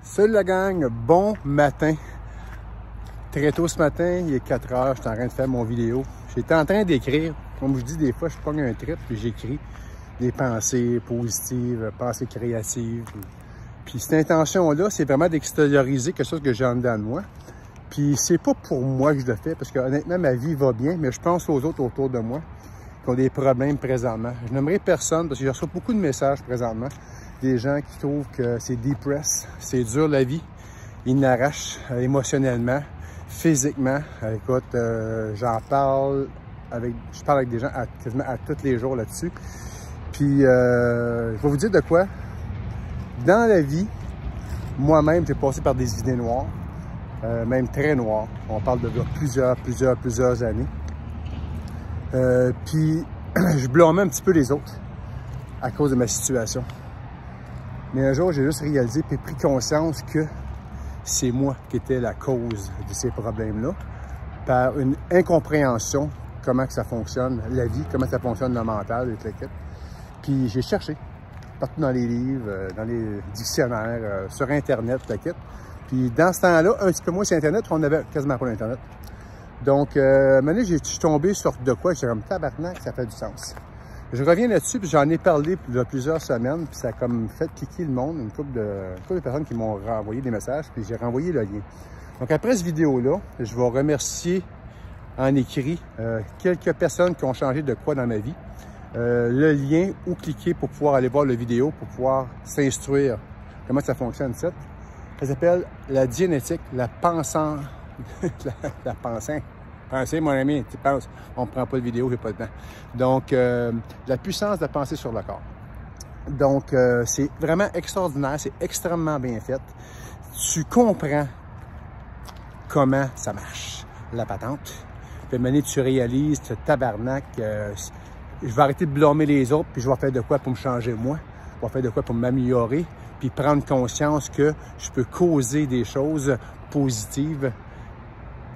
Salut la gang, bon matin. Très tôt ce matin, il est 4 heures, je suis en train de faire mon vidéo. J'étais en train d'écrire, comme je dis des fois, je pogne un trip puis j'écris des pensées positives, pensées créatives. Puis cette intention-là, c'est vraiment d'extérioriser quelque chose que j'ai en dedans de moi. Puis c'est pas pour moi que je le fais, parce que honnêtement, ma vie va bien, mais je pense aux autres autour de moi qui ont des problèmes présentement. Je n'aimerais personne, parce que je reçois beaucoup de messages présentement, des gens qui trouvent que c'est depressed, c'est dur la vie, ils n'arrachent émotionnellement, physiquement. Écoute, je parle avec des gens quasiment à tous les jours là-dessus. Puis, je vais vous dire de quoi. Dans la vie, moi-même, j'ai passé par des idées noires, même très noires. On parle de plusieurs années. Puis, je blâmais un petit peu les autres à cause de ma situation. Mais un jour, j'ai juste réalisé et pris conscience que c'est moi qui étais la cause de ces problèmes-là, par une incompréhension comment que ça fonctionne, la vie, comment ça fonctionne le mental, et tout. Puis j'ai cherché partout dans les livres, dans les dictionnaires, sur Internet, tout. Puis dans ce temps-là, un petit peu moins sur Internet, on avait quasiment pas d'Internet. Donc, maintenant, je suis tombé sur de quoi, j'étais comme tabarnak, ça fait du sens. Je reviens là-dessus, puis j'en ai parlé il y a plusieurs semaines, puis ça a comme fait cliquer le monde, une couple de personnes qui m'ont renvoyé des messages, puis j'ai renvoyé le lien. Donc après cette vidéo-là, je vais remercier en écrit quelques personnes qui ont changé de quoi dans ma vie. Le lien où cliquer pour pouvoir aller voir la vidéo, pour pouvoir s'instruire comment ça fonctionne, ça. Ça s'appelle la Dianétique, la pensant, la pensée. Pensez, mon ami, tu penses, on ne prend pas de vidéo, j'ai pas le temps. Donc, la puissance de penser sur le corps. Donc, c'est vraiment extraordinaire, c'est extrêmement bien fait. Tu comprends comment ça marche, la patente. Puis, maintenant, tu réalises, tu tabarnak, je vais arrêter de blâmer les autres, puis je vais faire de quoi pour me changer moi. Je vais faire de quoi pour m'améliorer, puis prendre conscience que je peux causer des choses positives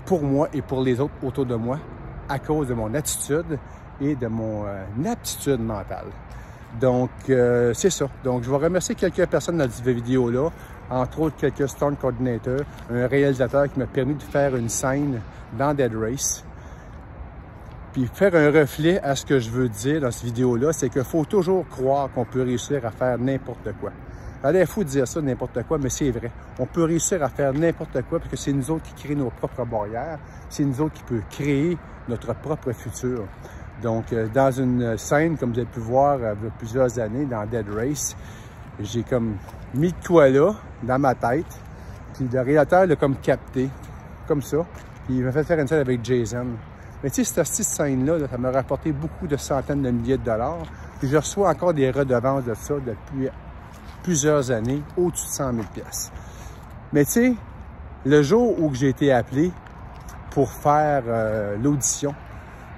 pour moi et pour les autres autour de moi à cause de mon attitude et de mon aptitude mentale. Donc, c'est ça. Donc, je vais remercier quelques personnes dans cette vidéo-là, entre autres quelques stunt coordinators, un réalisateur qui m'a permis de faire une scène dans Dead Race. Puis faire un reflet à ce que je veux dire dans cette vidéo-là, c'est qu'il faut toujours croire qu'on peut réussir à faire n'importe quoi. Ça a l'air fou de dire ça, n'importe quoi, mais c'est vrai. On peut réussir à faire n'importe quoi parce que c'est nous autres qui créons nos propres barrières. C'est nous autres qui peut créer notre propre futur. Donc, dans une scène, comme vous avez pu voir il y a plusieurs années dans Dead Race, j'ai comme mis de quoi là, dans ma tête. Puis le réalisateur l'a comme capté, comme ça. Puis il m'a fait faire une scène avec Jason. Mais tu sais, cette scène-là, ça m'a rapporté beaucoup de centaines de milliers de dollars. Puis je reçois encore des redevances de ça depuis plusieurs années, au-dessus de 100 000 $. Mais tu sais, le jour où j'ai été appelé pour faire l'audition,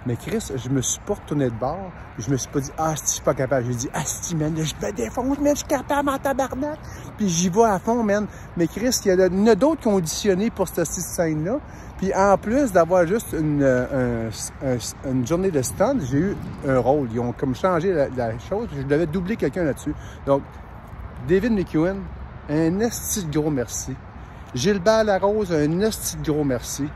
mais Chris, je me suis pas retourné de bord, je me suis pas dit « Ah, si je suis pas capable », j'ai dit « Ah, si, man, je me défonce, man, je suis capable en tabarnak », puis j'y vais à fond, man. Mais Chris, il y en a d'autres qui ont auditionné pour cette scène-là, puis en plus d'avoir juste une journée de stand, j'ai eu un rôle. Ils ont comme changé la chose, je devais doubler quelqu'un là-dessus. Donc, David McEwen, un esti de gros merci. Gilbert Larose, un esti de gros merci.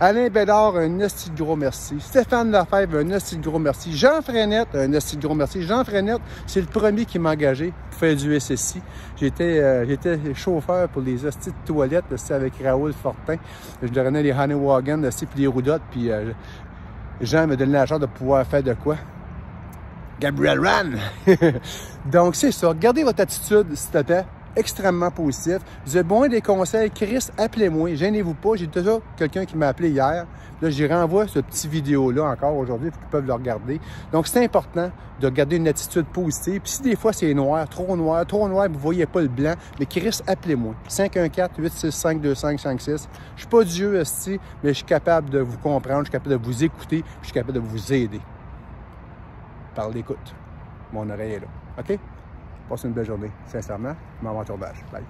Alain Bédard, un esti de gros merci. Stéphane Lefebvre, un esti de gros merci. Jean Frenette, un esti de gros merci. Jean Frenette, c'est le premier qui m'a engagé pour faire du SSI. J'étais chauffeur pour les estis de toilettes avec Raoul Fortin. Je leur donnais les Honeywagon puis les roudottes. Puis Jean me donnait la chance de pouvoir faire de quoi? Gabriel Run! Donc, c'est ça. Gardez votre attitude, s'il te plaît, extrêmement positif. Vous avez besoin des conseils, Chris, appelez-moi. Gênez-vous pas. J'ai déjà quelqu'un qui m'a appelé hier. Là, j'y renvoie ce petit vidéo-là encore aujourd'hui pour qu'ils peuvent le regarder. Donc, c'est important de garder une attitude positive. Puis si des fois, c'est noir, trop noir, vous ne voyez pas le blanc, mais Chris, appelez-moi. 514-865-2556. Je ne suis pas Dieu, esti, mais je suis capable de vous comprendre, je suis capable de vous écouter, je suis capable de vous aider. Par l'écoute. Mon oreille est là. OK? Passez une belle journée. Sincèrement, mon tournage. Bye.